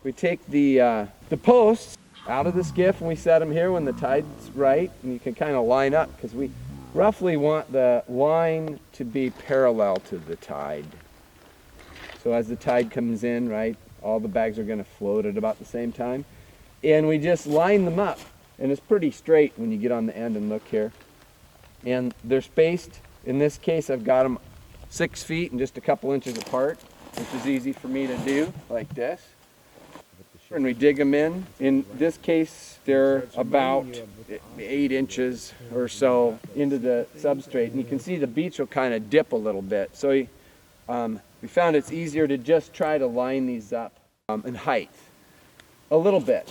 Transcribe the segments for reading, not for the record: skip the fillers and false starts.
We take the posts out of the skiff and we set them here when the tide's right, and you can kind of line up because we roughly want the line to be parallel to the tide. So as the tide comes in, right, all the bags are going to float at about the same time. And we just line them up, and it's pretty straight when you get on the end and look here. And they're spaced, in this case I've got them 6 feet and just a couple inches apart, which is easy for me to do, like this. And we dig them in this case they're about 8 inches or so into the substrate, and you can see the beach will kind of dip a little bit. So we found it's easier to just try to line these up in height a little bit.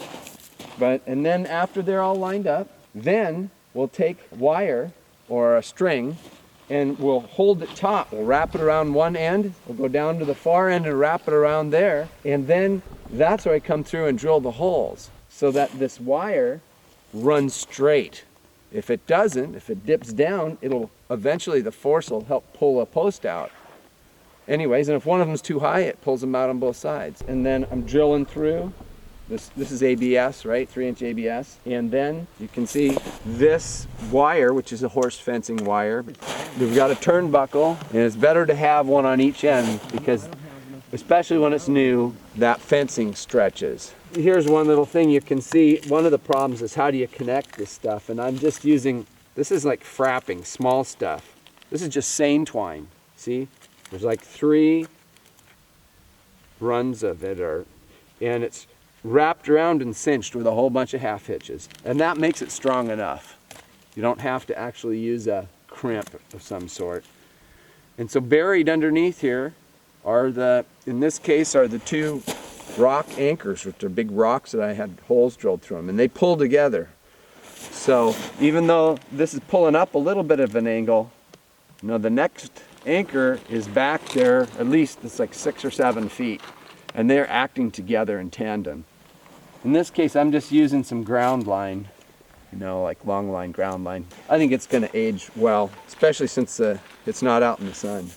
And then after they're all lined up, then we'll take wire or a string and we'll hold it taut. We'll wrap it around one end, we'll go down to the far end and wrap it around there, and then that's where I come through and drill the holes so that this wire runs straight. If it doesn't, if it dips down, it'll eventually, the force will help pull a post out. Anyways, and if one of them's too high, it pulls them out on both sides. And then I'm drilling through. This is ABS, right? 3-inch ABS. And then you can see this wire, which is a horse fencing wire. We've got a turnbuckle, and it's better to have one on each end because, especially when it's new, that fencing stretches. Here's one little thing you can see. One of the problems is how do you connect this stuff? And I'm just using, this is like frapping, small stuff. This is just seine twine, see? There's like 3 runs of it, and it's wrapped around and cinched with a whole bunch of half hitches. And that makes it strong enough. You don't have to actually use a crimp of some sort. And so buried underneath here are in this case, are the 2 rock anchors, which are big rocks that I had holes drilled through them, and they pull together. So even though this is pulling up a little bit of an angle, the next anchor is back there, at least it's like 6 or 7 feet, and they're acting together in tandem. In this case, I'm just using some ground line, like long line, ground line. I think it's going to age well, especially since it's not out in the sun.